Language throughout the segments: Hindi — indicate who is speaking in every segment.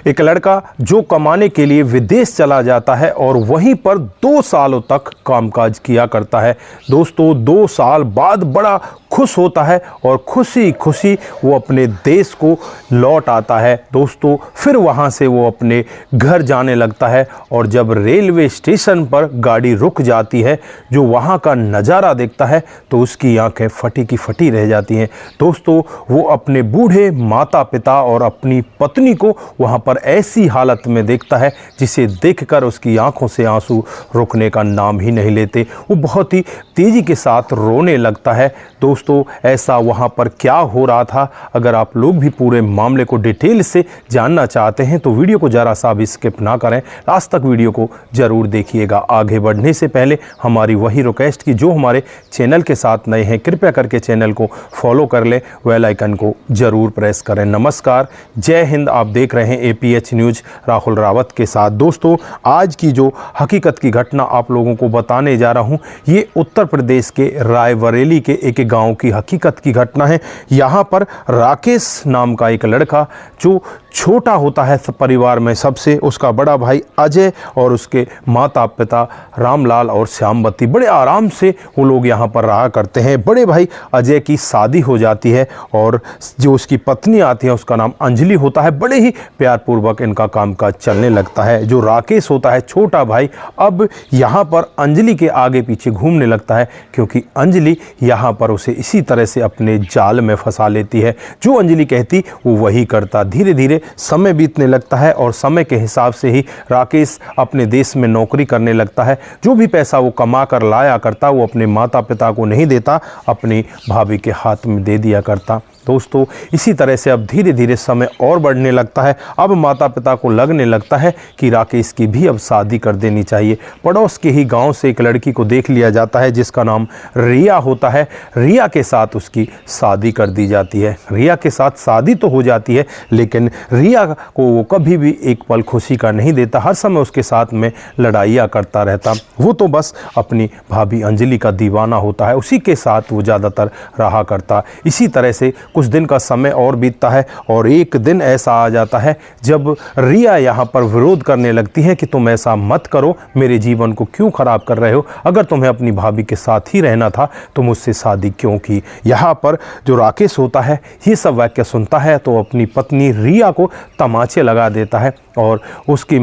Speaker 1: एक लड़का जो कमाने के लिए विदेश चला जाता है और वहीं पर 2 सालों तक कामकाज किया करता है। दोस्तों 2 साल बाद बड़ा खुश होता है और खुशी खुशी वो अपने देश को लौट आता है। दोस्तों फिर वहाँ से वो अपने घर जाने लगता है और जब रेलवे स्टेशन पर गाड़ी रुक जाती है, जो वहाँ का नज़ारा देखता है तो उसकी आंखें फटी की फटी रह जाती हैं। दोस्तों वो अपने बूढ़े माता पिता और अपनी पत्नी को वहाँ पर ऐसी हालत में देखता है जिसे देखकर उसकी आंखों से आंसू रुकने का नाम ही नहीं लेते। वो बहुत ही तेज़ी के साथ रोने लगता है। दोस्तों ऐसा वहाँ पर क्या हो रहा था, अगर आप लोग भी पूरे मामले को डिटेल से जानना चाहते हैं तो वीडियो को ज़रा सा भी स्किप ना करें, लास्ट तक वीडियो को ज़रूर देखिएगा। आगे बढ़ने से पहले हमारी वही रिक्वेस्ट कि जो हमारे चैनल के साथ नए हैं कृपया करके चैनल को फॉलो कर लें, बेल आइकन को ज़रूर प्रेस करें। नमस्कार, जय हिंद। आप देख रहे हैं APH न्यूज़ राहुल रावत के साथ। दोस्तों आज की जो हकीकत की घटना आप लोगों को बताने जा रहा हूँ, ये उत्तर प्रदेश के रायबरेली के एक गांव की हकीकत की घटना है। यहाँ पर राकेश नाम का एक लड़का जो छोटा होता है परिवार में सबसे, उसका बड़ा भाई अजय और उसके माता पिता रामलाल और श्यामवती, बड़े आराम से वो लोग यहाँ पर रहा करते हैं। बड़े भाई अजय की शादी हो जाती है और जो उसकी पत्नी आती है उसका नाम अंजलि होता है। बड़े ही प्यारपूर्वक इनका कामकाज चलने लगता है। जो राकेश होता है छोटा भाई, अब यहाँ पर अंजलि के आगे पीछे घूमने लगता है क्योंकि अंजलि यहाँ पर उसे इसी तरह से अपने जाल में फंसा लेती है। जो अंजलि कहती वो वही करता। धीरे धीरे समय बीतने लगता है और समय के हिसाब से ही राकेश अपने देश में नौकरी करने लगता है। जो भी पैसा वो कमा कर लाया करता वो अपने माता पिता को नहीं देता, अपनी भाभी के हाथ में दे दिया करता। दोस्तों इसी तरह से अब धीरे धीरे समय और बढ़ने लगता है। अब माता पिता को लगने लगता है कि राकेश की भी अब शादी कर देनी चाहिए। पड़ोस के ही गांव से एक लड़की को देख लिया जाता है जिसका नाम रिया होता है। रिया के साथ उसकी शादी कर दी जाती है। रिया के साथ शादी तो हो जाती है लेकिन रिया को वो कभी भी एक पल खुशी का नहीं देता, हर समय उसके साथ में लड़ाइयाँ करता रहता। वो तो बस अपनी भाभी अंजलि का दीवाना होता है, उसी के साथ वो ज़्यादातर रहा करता। इसी तरह से कुछ दिन का समय और बीतता है और एक दिन ऐसा आ जाता है जब रिया यहाँ पर विरोध करने लगती है कि तुम ऐसा मत करो, मेरे जीवन को क्यों खराब कर रहे हो, अगर तुम्हें अपनी भाभी के साथ ही रहना था तो मुझसे शादी क्यों की। यहाँ पर जो राकेश होता है ये सब वाक्य सुनता है तो अपनी पत्नी रिया को तमाचे लगा देता है और उसकी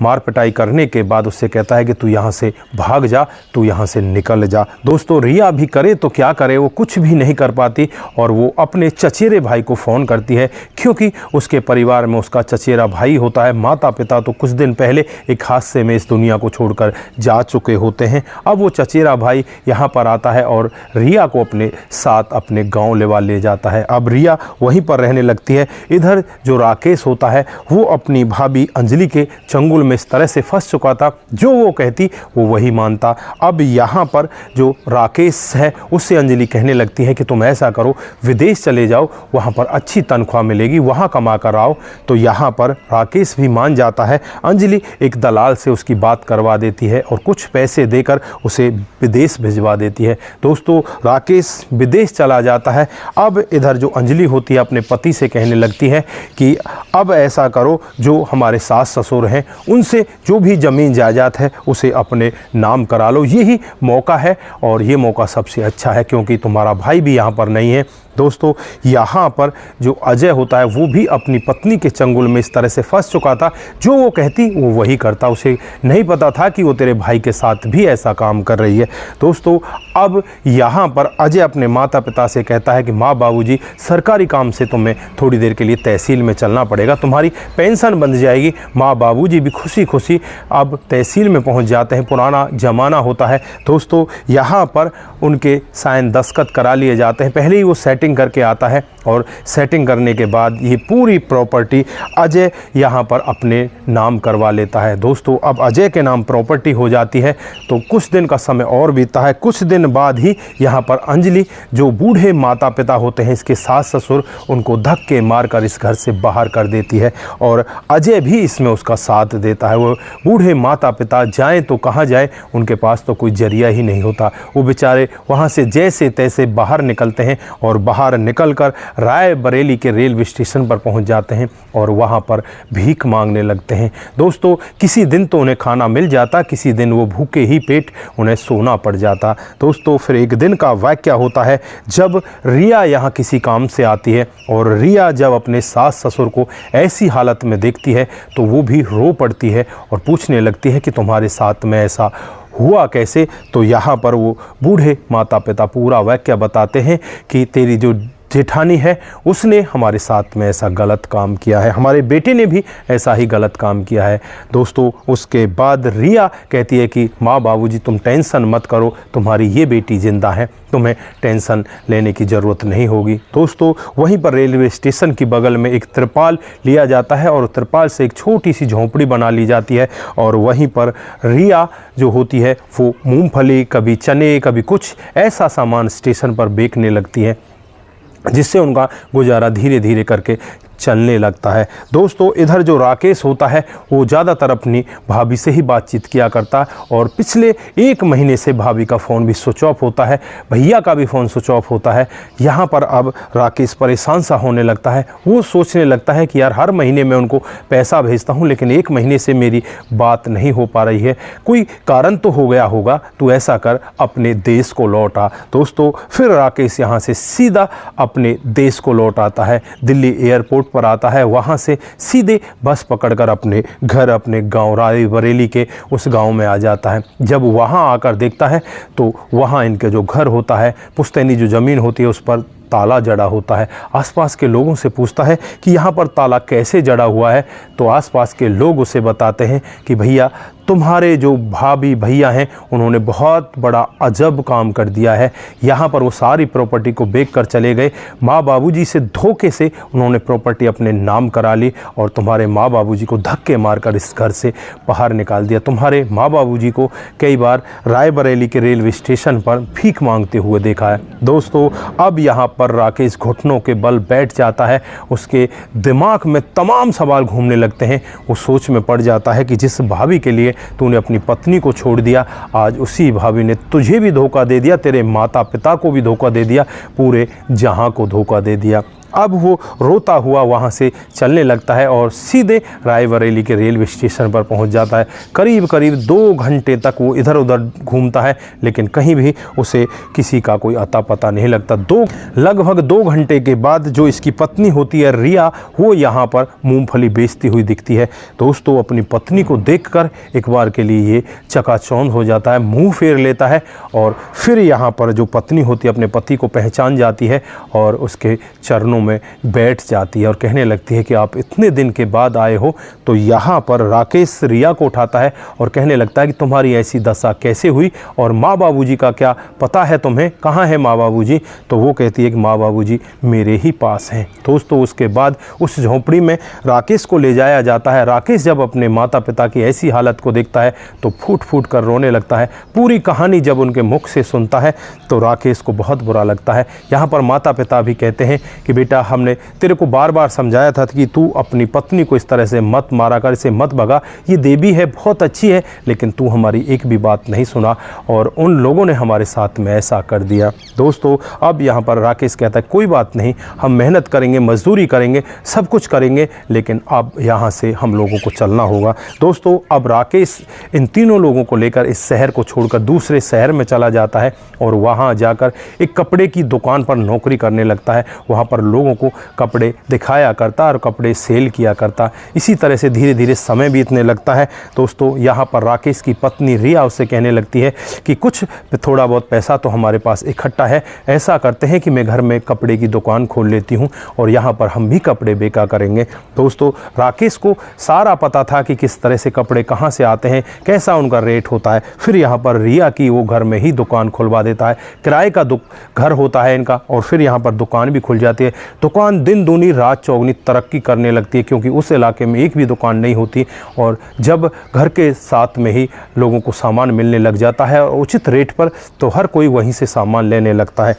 Speaker 1: मार पिटाई करने के बाद उससे कहता है कि तू यहाँ से भाग जा, तू यहाँ से निकल जा। दोस्तों रिया भी करे तो क्या करे, वो कुछ भी नहीं कर पाती और वो अपने चचेरे भाई को फ़ोन करती है क्योंकि उसके परिवार में उसका चचेरा भाई होता है। माता पिता तो कुछ दिन पहले एक हादसे में इस दुनिया को छोड़कर जा चुके होते हैं। अब वो चचेरा भाई यहाँ पर आता है और रिया को अपने साथ अपने गाँव ले जाता है। अब रिया वहीं पर रहने लगती है। इधर जो राकेश होता है वो अपनी भाभी अंजलि के चंगुल में इस तरह से फंस चुका था, जो वो कहती वो वही मानता। अब यहाँ पर जो राकेश है उससे अंजलि कहने लगती है कि तुम ऐसा करो, विदेश चले जाओ, वहाँ पर अच्छी तनख्वाह मिलेगी, वहाँ कमा कर आओ। तो यहाँ पर राकेश भी मान जाता है। अंजलि एक दलाल से उसकी बात करवा देती है और कुछ पैसे देकर उसे विदेश भिजवा देती है। दोस्तों राकेश विदेश चला जाता है। अब इधर जो अंजलि होती है अपने पति से कहने लगती है कि अब ऐसा करो, जो हमारे सास ससुर हैं उनसे जो भी ज़मीन जायदाद है उसे अपने नाम करा लो, यही मौका है और ये मौका सबसे अच्छा है क्योंकि तुम्हारा भाई भी यहाँ पर नहीं है। दोस्तों यहाँ पर जो अजय होता है वो भी अपनी पत्नी के चंगुल में इस तरह से फंस चुका था, जो वो कहती वो वही करता। उसे नहीं पता था कि वो तेरे भाई के साथ भी ऐसा काम कर रही है। दोस्तों अब यहाँ पर अजय अपने माता पिता से कहता है कि माँ बाबूजी सरकारी काम से तुम्हें थोड़ी देर के लिए तहसील में चलना पड़ेगा, तुम्हारी पेंशन बंध जाएगी। माँ बाबूजी भी खुशी खुशी अब तहसील में पहुँच जाते हैं। पुराना ज़माना होता है। दोस्तों यहाँ पर उनके साइन दस्तखत करा लिए जाते हैं। पहले ही वो सेटिंग करके आता है और सेटिंग करने के बाद ये पूरी प्रॉपर्टी अजय यहाँ पर अपने नाम करवा लेता है। दोस्तों अब अजय के नाम प्रॉपर्टी हो जाती है तो कुछ दिन का समय और बीतता है। कुछ दिन बाद ही यहाँ पर अंजलि, जो बूढ़े माता पिता होते हैं इसके सास ससुर, उनको धक्के मारकर इस घर से बाहर कर देती है और अजय भी इसमें उसका साथ देता है। वो बूढ़े माता पिता जाएँ तो कहाँ जाए, उनके पास तो कोई जरिया ही नहीं होता। वो बेचारे वहाँ से जैसे तैसे बाहर निकलते हैं और बाहर निकलकर रायबरेली के रेलवे स्टेशन पर पहुंच जाते हैं और वहां पर भीख मांगने लगते हैं। दोस्तों किसी दिन तो उन्हें खाना मिल जाता, किसी दिन वो भूखे ही पेट उन्हें सोना पड़ जाता। दोस्तों फिर एक दिन का वाक़या होता है जब रिया यहाँ किसी काम से आती है और रिया जब अपने सास ससुर को ऐसी हालत में देखती है तो वो भी रो पड़ती है और पूछने लगती है कि तुम्हारे साथ में ऐसा हुआ कैसे। तो यहाँ पर वो बूढ़े माता पिता पूरा वाक़या बताते हैं कि तेरी जो जेठानी है उसने हमारे साथ में ऐसा गलत काम किया है, हमारे बेटे ने भी ऐसा ही गलत काम किया है। दोस्तों उसके बाद रिया कहती है कि माँ बाबूजी तुम टेंशन मत करो, तुम्हारी ये बेटी ज़िंदा है, तुम्हें टेंशन लेने की ज़रूरत नहीं होगी। दोस्तों वहीं पर रेलवे स्टेशन की बगल में एक तिरपाल लिया जाता है और तिरपाल से एक छोटी सी झोंपड़ी बना ली जाती है और वहीं पर रिया जो होती है वो मूंगफली, कभी चने, कभी कुछ ऐसा सामान स्टेशन पर बेचने लगती है जिससे उनका गुजारा धीरे धीरे करके चलने लगता है। दोस्तों इधर जो राकेश होता है वो ज़्यादातर अपनी भाभी से ही बातचीत किया करता है और पिछले 1 महीने से भाभी का फ़ोन भी स्विच ऑफ होता है, भैया का भी फ़ोन स्विच ऑफ होता है। यहाँ पर अब राकेश परेशान सा होने लगता है, वो सोचने लगता है कि यार हर महीने मैं उनको पैसा भेजता हूँ लेकिन 1 महीने से मेरी बात नहीं हो पा रही है, कोई कारण तो हो गया होगा, तो ऐसा कर अपने देश को लौट आ। दोस्तों फिर राकेश यहाँ से सीधा अपने देश को लौट आता है, दिल्ली एयरपोर्ट पर आता है, वहाँ से सीधे बस पकड़कर अपने घर, अपने गांव रायबरेली के उस गांव में आ जाता है। जब वहाँ आकर देखता है तो वहाँ इनके जो घर होता है, पुश्तैनी जो ज़मीन होती है उस पर ताला जड़ा होता है। आसपास के लोगों से पूछता है कि यहाँ पर ताला कैसे जड़ा हुआ है, तो आसपास के लोग उसे बताते हैं कि भैया तुम्हारे जो भाभी भैया हैं उन्होंने बहुत बड़ा अजब काम कर दिया है, यहाँ पर वो सारी प्रॉपर्टी को बेच कर चले गए, माँ बाबूजी से धोखे से उन्होंने प्रॉपर्टी अपने नाम करा ली और तुम्हारे माँ बाबूजी को धक्के मारकर इस घर से बाहर निकाल दिया। तुम्हारे माँ बाबूजी को कई बार रायबरेली के रेलवे स्टेशन पर भीख मांगते हुए देखा है। दोस्तों अब यहाँ पर राकेश घुटनों के बल बैठ जाता है, उसके दिमाग में तमाम सवाल घूमने लगते हैं। वो सोच में पड़ जाता है कि जिस भाभी के लिए तूने अपनी पत्नी को छोड़ दिया, आज उसी भाभी ने तुझे भी धोखा दे दिया, तेरे माता पिता को भी धोखा दे दिया, पूरे जहां को धोखा दे दिया। अब वो रोता हुआ वहाँ से चलने लगता है और सीधे रायबरेली के रेलवे स्टेशन पर पहुँच जाता है। करीब करीब 2 घंटे तक वो इधर उधर घूमता है लेकिन कहीं भी उसे किसी का कोई अता पता नहीं लगता। लगभग 2 घंटे के बाद जो इसकी पत्नी होती है रिया, वो यहाँ पर मूंगफली बेचती हुई दिखती है। दोस्तों अपनी पत्नी को देखकर एक बार के लिए ये चकाचौंध हो जाता है, मुँह फेर लेता है और फिर यहाँ पर जो पत्नी होती है अपने पति को पहचान जाती है और उसके चरणों में बैठ जाती है और कहने लगती है कि आप इतने दिन के बाद आए हो। तो यहाँ पर राकेश रिया को उठाता है और कहने लगता है कि तुम्हारी ऐसी दशा कैसे हुई और माँ बाबूजी का क्या पता है तुम्हें, कहाँ है माँ बाबूजी? तो वो कहती है कि माँ बाबूजी मेरे ही पास हैं। दोस्तों उसके बाद उस झोंपड़ी में राकेश को ले जाया जाता है। राकेश जब अपने माता पिता की ऐसी हालत को देखता है तो फूट फूट कर रोने लगता है। पूरी कहानी जब उनके मुख से सुनता है तो राकेश को बहुत बुरा लगता है। यहाँ पर माता पिता भी कहते हैं कि बेटा हमने तेरे को बार बार समझाया था कि तू अपनी पत्नी को इस तरह से मत मारा कर, इसे मत भगा, ये देवी है बहुत अच्छी है, लेकिन तू हमारी एक भी बात नहीं सुना और उन लोगों ने हमारे साथ में ऐसा कर दिया। दोस्तों अब यहाँ पर राकेश कहता है कोई बात नहीं, हम मेहनत करेंगे, मजदूरी करेंगे, सब कुछ करेंगे, लेकिन अब यहाँ से हम लोगों को चलना होगा। दोस्तों अब राकेश इन तीनों लोगों को लेकर इस शहर को छोड़कर दूसरे शहर में चला जाता है और वहाँ जाकर एक कपड़े की दुकान पर नौकरी करने लगता है। वहाँ पर लोगों को कपड़े दिखाया करता और कपड़े सेल किया करता। इसी तरह से धीरे धीरे समय बीतने लगता है। दोस्तों यहाँ पर राकेश की पत्नी रिया उससे कहने लगती है कि कुछ थोड़ा बहुत पैसा तो हमारे पास इकट्ठा है, ऐसा करते हैं कि मैं घर में कपड़े की दुकान खोल लेती हूँ और यहाँ पर हम भी कपड़े बेचा करेंगे। दोस्तों राकेश को सारा पता था कि किस तरह से कपड़े कहाँ से आते हैं, कैसा उनका रेट होता है। फिर यहाँ पर रिया की वो घर में ही दुकान खुलवा देता है, किराए का घर होता है इनका, और फिर यहाँ पर दुकान भी खुल जाती है। दुकान दिन दूनी रात चौगनी तरक्की करने लगती है क्योंकि उस इलाके में एक भी दुकान नहीं होती और जब घर के साथ में ही लोगों को सामान मिलने लग जाता है उचित रेट पर, तो हर कोई वहीं से सामान लेने लगता है।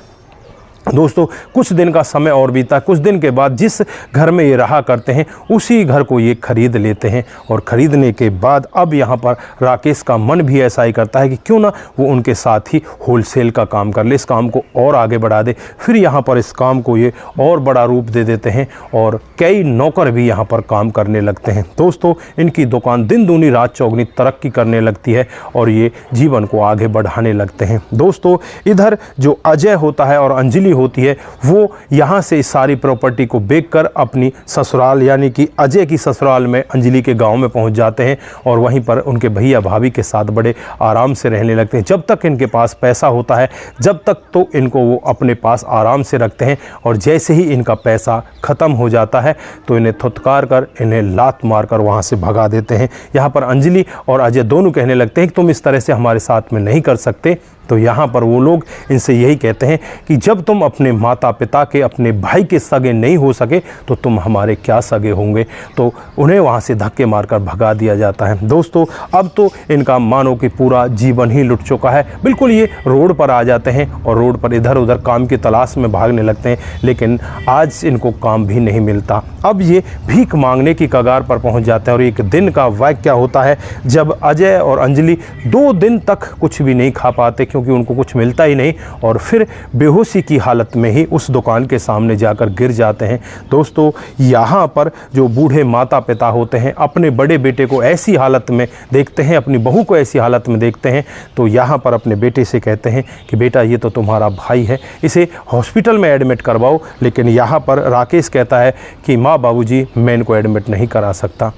Speaker 1: दोस्तों कुछ दिन का समय और बीता। कुछ दिन के बाद जिस घर में ये रहा करते हैं उसी घर को ये खरीद लेते हैं और ख़रीदने के बाद अब यहाँ पर राकेश का मन भी ऐसा ही करता है कि क्यों ना वो उनके साथ ही होलसेल का काम कर ले, इस काम को और आगे बढ़ा दे। फिर यहाँ पर इस काम को ये और बड़ा रूप दे देते हैं और कई नौकर भी यहाँ पर काम करने लगते हैं। दोस्तों इनकी दुकान दिन दूनी रात चौगनी तरक्की करने लगती है और ये जीवन को आगे बढ़ाने लगते हैं। दोस्तों इधर जो अजय होता है और अंजलि होती है वो यहाँ से इस सारी प्रॉपर्टी को बेचकर अपनी ससुराल यानी कि अजय की ससुराल में अंजलि के गांव में पहुंच जाते हैं और वहीं पर उनके भैया भाभी के साथ बड़े आराम से रहने लगते हैं। जब तक इनके पास पैसा होता है जब तक तो इनको वो अपने पास आराम से रखते हैं और जैसे ही इनका पैसा ख़त्म हो जाता है तो इन्हें थुतकार कर इन्हें लात मार कर वहाँ से भगा देते हैं। यहाँ पर अंजलि और अजय दोनों कहने लगते हैं कि तुम इस तरह से हमारे साथ में नहीं कर सकते। तो यहाँ पर वो लोग इनसे यही कहते हैं कि जब तुम अपने माता पिता के अपने भाई के सगे नहीं हो सके तो तुम हमारे क्या सगे होंगे। तो उन्हें वहाँ से धक्के मारकर भगा दिया जाता है। दोस्तों अब तो इनका मानो कि पूरा जीवन ही लुट चुका है। बिल्कुल ये रोड पर आ जाते हैं और रोड पर इधर उधर काम की तलाश में भागने लगते हैं, लेकिन आज इनको काम भी नहीं मिलता। अब ये भीख मांगने की कगार पर पहुँच जाते हैं और एक दिन का वाक़या होता है जब अजय और अंजलि 2 दिन तक कुछ भी नहीं खा पाते क्योंकि उनको कुछ मिलता ही नहीं और फिर बेहोशी की हालत में ही उस दुकान के सामने जाकर गिर जाते हैं। दोस्तों यहाँ पर जो बूढ़े माता पिता होते हैं अपने बड़े बेटे को ऐसी हालत में देखते हैं, अपनी बहू को ऐसी हालत में देखते हैं तो यहाँ पर अपने बेटे से कहते हैं कि बेटा ये तो तुम्हारा भाई है, इसे हॉस्पिटल में एडमिट करवाओ। लेकिन यहाँ पर राकेश कहता है कि माँ बाबूजी मैं इनको एडमिट नहीं करा सकता।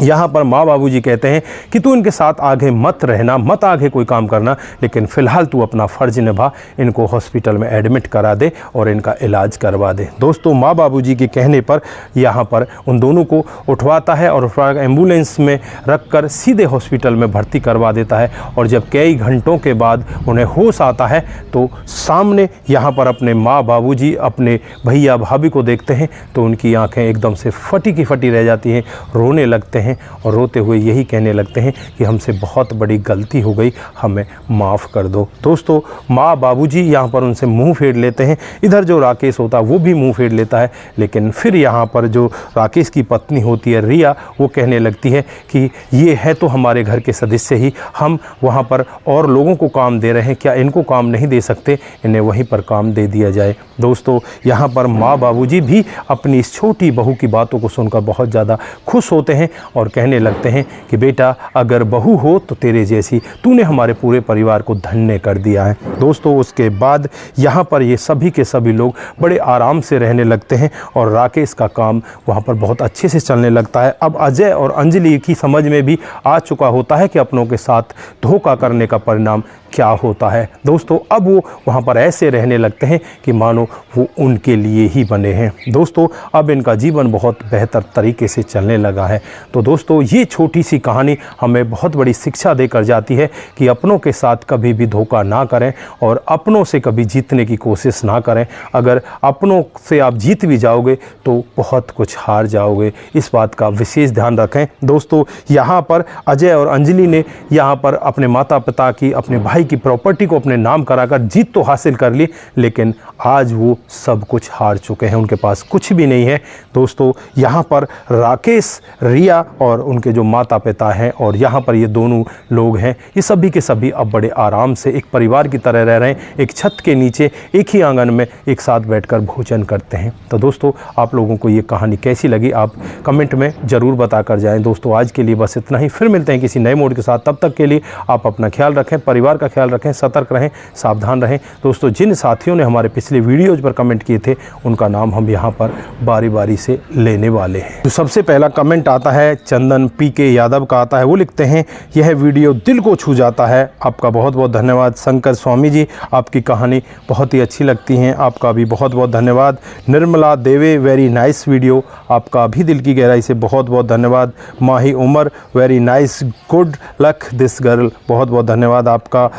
Speaker 1: यहाँ पर माँ बाबूजी कहते हैं कि तू इनके साथ आगे मत रहना, मत आगे कोई काम करना, लेकिन फ़िलहाल तू अपना फ़र्ज़ निभा, इनको हॉस्पिटल में एडमिट करा दे और इनका इलाज करवा दे। दोस्तों माँ बाबूजी के कहने पर यहाँ पर उन दोनों को उठवाता है और एम्बुलेंस में रख कर सीधे हॉस्पिटल में भर्ती करवा देता है। और जब कई घंटों के बाद उन्हें होश आता है तो सामने यहाँ पर अपने माँ बाबूजी अपने भैया भाभी को देखते हैं तो उनकी आँखें एकदम से फटी की फटी रह जाती हैं, रोने लगते हैं और रोते हुए यही कहने लगते हैं कि हमसे बहुत बड़ी गलती हो गई, हमें माफ़ कर दो। दोस्तों माँ बाबूजी यहाँ पर उनसे मुंह फेर लेते हैं। इधर जो राकेश होता है वो भी मुंह फेर लेता है, लेकिन फिर यहाँ पर जो राकेश की पत्नी होती है रिया वो कहने लगती है कि ये है तो हमारे घर के सदस्य ही, हम वहाँ पर और लोगों को काम दे रहे हैं, क्या इनको काम नहीं दे सकते, इन्हें वहीं पर काम दे दिया जाए। दोस्तों यहाँ पर माँ बाबूजी भी अपनी इस छोटी बहू की बातों को सुनकर बहुत ज़्यादा खुश होते हैं और कहने लगते हैं कि बेटा अगर बहू हो तो तेरे जैसी, तूने हमारे पूरे परिवार को धन्य कर दिया है। दोस्तों उसके बाद यहाँ पर ये सभी के सभी लोग बड़े आराम से रहने लगते हैं और राकेश का काम वहाँ पर बहुत अच्छे से चलने लगता है। अब अजय और अंजलि की समझ में भी आ चुका होता है कि अपनों के साथ धोखा करने का परिणाम क्या होता है। दोस्तों अब वो वहाँ पर ऐसे रहने लगते हैं कि मानो वो उनके लिए ही बने हैं। दोस्तों अब इनका जीवन बहुत बेहतर तरीके से चलने लगा है। तो दोस्तों ये छोटी सी कहानी हमें बहुत बड़ी शिक्षा देकर जाती है कि अपनों के साथ कभी भी धोखा ना करें और अपनों से कभी जीतने की कोशिश ना करें। अगर अपनों से आप जीत भी जाओगे तो बहुत कुछ हार जाओगे, इस बात का विशेष ध्यान रखें। दोस्तों यहाँ पर अजय और अंजलि ने यहाँ पर अपने माता पिता की, अपने भाई की प्रॉपर्टी को अपने नाम कराकर जीत तो हासिल कर ली, लेकिन आज वो सब कुछ हार चुके हैं, उनके पास कुछ भी नहीं है। दोस्तों यहाँ पर राकेश, रिया और उनके जो माता पिता हैं और यहाँ पर ये दोनों लोग हैं, ये सभी के सभी अब बड़े आराम से एक परिवार की तरह रह रहे हैं, एक छत के नीचे एक ही आंगन में एक साथ बैठकर भोजन करते हैं। तो दोस्तों आप लोगों को ये कहानी कैसी लगी आप कमेंट में ज़रूर बताकर जाएँ। दोस्तों आज के लिए बस इतना ही, फिर मिलते हैं किसी नए मोड के साथ। तब तक के लिए आप अपना ख्याल रखें, परिवार का ख्याल रखें, सतर्क रहें, सावधान रहें। दोस्तों जिन साथियों ने हमारे पिछले वीडियोज़ पर कमेंट किए थे उनका नाम हम यहाँ पर बारी बारी से लेने वाले हैं। तो सबसे पहला कमेंट आता है चंदन PK यादव का आता है। वो लिखते हैं यह वीडियो दिल को छू जाता है, आपका बहुत बहुत धन्यवाद। शंकर स्वामी जी आपकी कहानी बहुत ही अच्छी लगती हैं, आपका भी बहुत बहुत धन्यवाद। निर्मला देवे वेरी नाइस वीडियो, आपका भी दिल की गहराई से बहुत बहुत धन्यवाद। Mahi Umar very nice, good luck this girl, बहुत बहुत धन्यवाद आपका।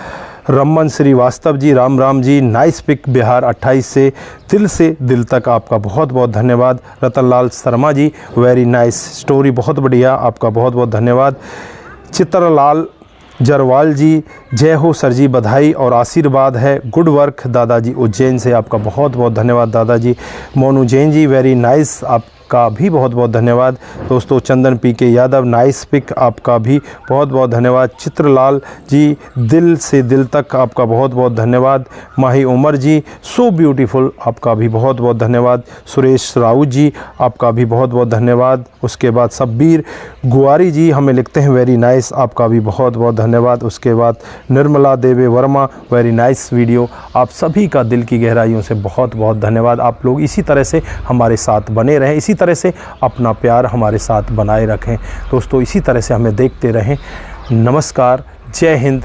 Speaker 1: रमन श्रीवास्तव जी, राम राम जी, नाइस पिक बिहार 28 से दिल तक, आपका बहुत बहुत धन्यवाद। Ratanlal Sharma ji very nice story, बहुत बढ़िया, आपका बहुत बहुत धन्यवाद। चित्रलाल जरवाल जी, जय हो सर जी, बधाई और आशीर्वाद है, गुड वर्क दादाजी उज्जैन से, आपका बहुत बहुत धन्यवाद दादाजी। मोनू जैन जी, वेरी नाइस, आपका भी बहुत बहुत धन्यवाद। दोस्तों चंदन पीके यादव, नाइस पिक, आपका भी बहुत बहुत धन्यवाद। चित्रलाल जी, दिल से दिल तक, आपका बहुत बहुत धन्यवाद। माही उमर जी, सो ब्यूटीफुल, आपका भी बहुत बहुत धन्यवाद। सुरेश राउत जी, आपका भी बहुत बहुत धन्यवाद। उसके बाद सब्बीर गुआरी जी हमें लिखते हैं वेरी नाइस, आपका भी बहुत बहुत धन्यवाद। उसके बाद निर्मला देवे वर्मा, वेरी नाइस वीडियो, आप सभी का दिल की गहराइयों से बहुत बहुत धन्यवाद। आप लोग इसी तरह से हमारे साथ बने रहें, इसी तरह से अपना प्यार हमारे साथ बनाए रखें। दोस्तों इसी तरह से हमें देखते रहें। नमस्कार, जय हिंद,